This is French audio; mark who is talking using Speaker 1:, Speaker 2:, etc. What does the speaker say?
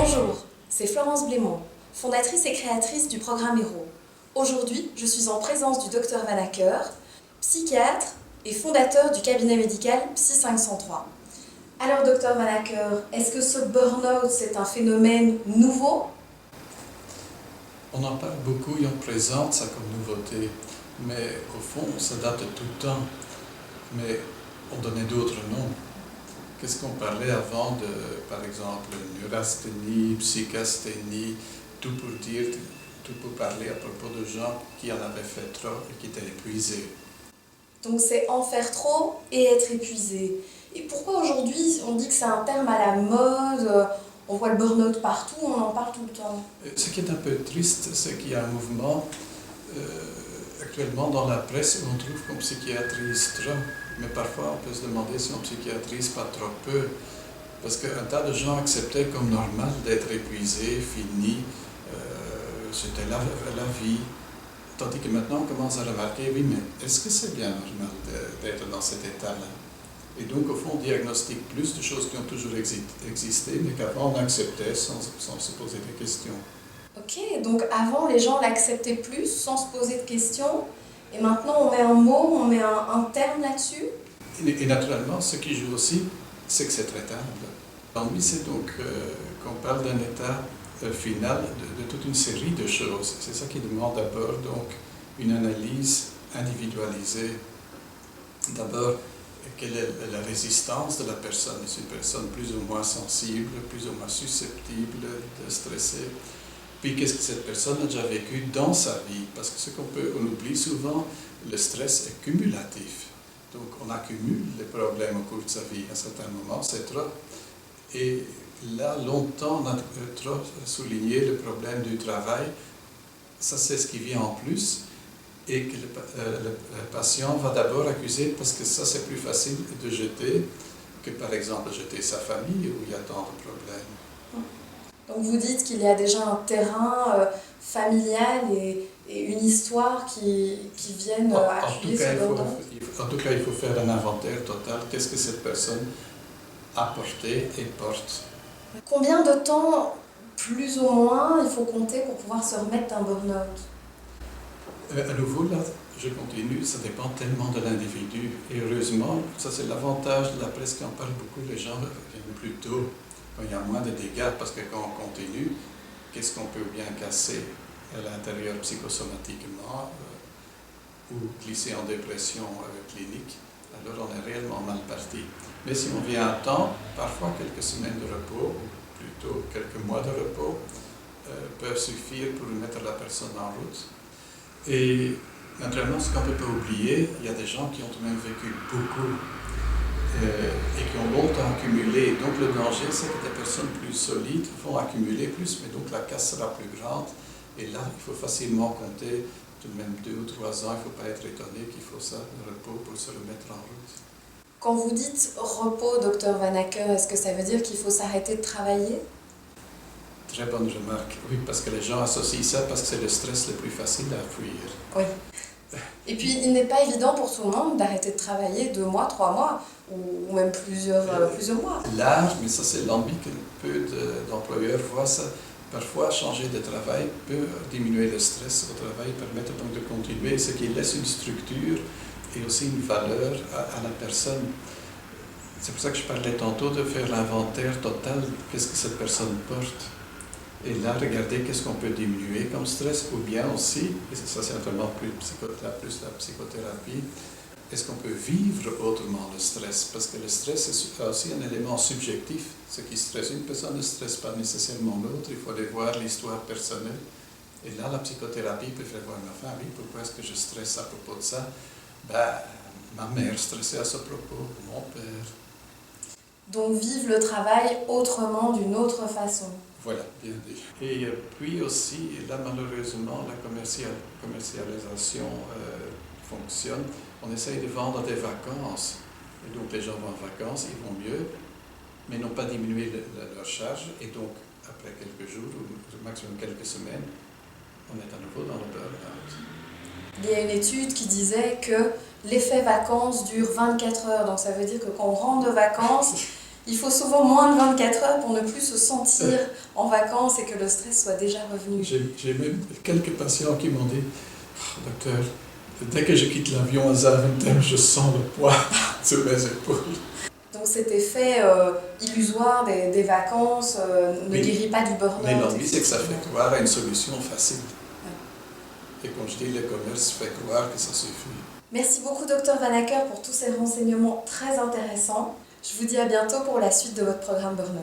Speaker 1: Bonjour, c'est Florence Blémont, fondatrice et créatrice du programme HERO. Aujourd'hui, je suis en présence du Dr Vanacker, psychiatre et fondateur du cabinet médical Psy 503. Alors Dr Vanacker, est-ce que ce burn-out c'est un phénomène nouveau?
Speaker 2: On en parle beaucoup et on présente ça comme nouveauté, mais au fond ça date de tout le temps, mais on donnait d'autres noms. Qu'est-ce qu'on parlait avant de, par exemple, neurasthénie, psychasthénie, tout pour parler à propos de gens qui en avaient fait trop et qui étaient épuisés.
Speaker 1: Donc c'est en faire trop et être épuisé. Et pourquoi aujourd'hui on dit que c'est un terme à la mode, on voit le burn-out partout, on en parle tout le temps?
Speaker 2: Ce qui est un peu triste, c'est qu'il y a un mouvement actuellement dans la presse où on trouve qu'on psychiatrise trop. Mais parfois, on peut se demander si on psychiatrise pas trop peu, parce qu'un tas de gens acceptaient comme normal d'être épuisés, finis, c'était la vie. Tandis que maintenant, on commence à remarquer, oui, mais est-ce que c'est bien normal d'être dans cet état-là? Et donc, au fond, on diagnostique plus de choses qui ont toujours existé, mais qu'avant, on acceptait sans se poser des questions.
Speaker 1: Ok, donc avant, les gens l'acceptaient plus sans se poser de questions. Et maintenant, on met un mot, on met un terme là-dessus.
Speaker 2: Et naturellement, ce qui joue aussi, c'est que c'est traitable. L'ennui, c'est donc qu'on parle d'un état final de toute une série de choses. C'est ça qui demande d'abord donc une analyse individualisée. D'abord, quelle est la résistance de la personne? Est-ce une personne plus ou moins sensible, plus ou moins susceptible de stresser? Puis qu'est-ce que cette personne a déjà vécu dans sa vie? Parce que on oublie souvent, le stress est cumulatif. Donc on accumule les problèmes au cours de sa vie. À un certain moment, c'est trop. Et là, longtemps, on a trop souligné le problème du travail. Ça, c'est ce qui vient en plus. Et que le patient va d'abord accuser, parce que ça, c'est plus facile de jeter que, par exemple, jeter sa famille où il y a tant de problèmes.
Speaker 1: Donc vous dites qu'il y a déjà un terrain familial et une histoire qui viennent appuyer ce burn-out.
Speaker 2: En tout cas, il faut faire un inventaire total. Qu'est-ce que cette personne a porté et porte?
Speaker 1: Combien de temps, plus ou moins, il faut compter pour pouvoir se remettre d'un burn-out?
Speaker 2: À nouveau, là, je continue, ça dépend tellement de l'individu. Et heureusement, ça c'est l'avantage de la presse qui en parle beaucoup, les gens viennent plus tôt. Il y a moins de dégâts parce que quand on continue, qu'est-ce qu'on peut bien casser à l'intérieur psychosomatiquement ou glisser en dépression clinique, alors on est réellement mal parti. Mais si on vient à temps, parfois quelques semaines de repos, ou plutôt quelques mois de repos, peuvent suffire pour mettre la personne en route. Et naturellement, ce qu'on ne peut pas oublier, il y a des gens qui ont tout de même vécu beaucoup et qui ont longtemps accumulé. Donc le danger, c'est que des personnes plus solides vont accumuler plus, mais donc la casse sera plus grande. Et là, il faut facilement compter tout de même 2 ou 3 ans. Il ne faut pas être étonné qu'il faut ça, le repos, pour se remettre en route.
Speaker 1: Quand vous dites repos, Dr Vanacker, est-ce que ça veut dire qu'il faut s'arrêter de travailler?
Speaker 2: Très bonne remarque. Oui, parce que les gens associent ça parce que c'est le stress le plus facile à fuir.
Speaker 1: Oui. Et puis, il n'est pas évident pour tout le monde d'arrêter de travailler 2 mois, 3 mois, ou même plusieurs mois.
Speaker 2: Large, mais ça c'est l'ennui que peu d'employeurs voient ça. Parfois, changer de travail peut diminuer le stress au travail, permettre donc de continuer, ce qui laisse une structure et aussi une valeur à la personne. C'est pour ça que je parlais tantôt de faire l'inventaire total, qu'est-ce que cette personne porte. Et là, regardez qu'est-ce qu'on peut diminuer comme stress, ou bien aussi, et ça c'est naturellement plus la psychothérapie, est-ce qu'on peut vivre autrement le stress? Parce que le stress est aussi un élément subjectif. Ce qui stresse une personne ne stresse pas nécessairement l'autre. Il faut aller voir l'histoire personnelle. Et là, la psychothérapie peut faire voir, enfin, oui, pourquoi est-ce que je stresse à propos de ça? Ma mère stressait à ce propos, mon père.
Speaker 1: Donc vivre le travail autrement, d'une autre façon.
Speaker 2: Voilà, bien dit. Et puis aussi, là malheureusement, la commercialisation fonctionne. On essaye de vendre des vacances. Et donc les gens vont en vacances, ils vont mieux, mais n'ont pas diminué leur charge. Et donc, après quelques jours, ou maximum quelques semaines, on est à nouveau dans le burn-out.
Speaker 1: Il y a une étude qui disait que l'effet vacances dure 24 heures. Donc ça veut dire que quand on rentre de vacances, Il faut souvent moins de 24 heures pour ne plus se sentir en vacances et que le stress soit déjà revenu.
Speaker 2: J'ai même quelques patients qui m'ont dit oh, docteur, dès que je quitte l'avion à Zaventem, je sens le poids sur mes épaules.
Speaker 1: Donc cet effet illusoire des vacances ne guérit pas du burn-out.
Speaker 2: Mais l'ennui, c'est que ça fait croire à une solution facile. Et comme je dis, le commerce fait croire que ça suffit.
Speaker 1: Merci beaucoup, Dr Vanacker, pour tous ces renseignements très intéressants. Je vous dis à bientôt pour la suite de votre programme Burnout.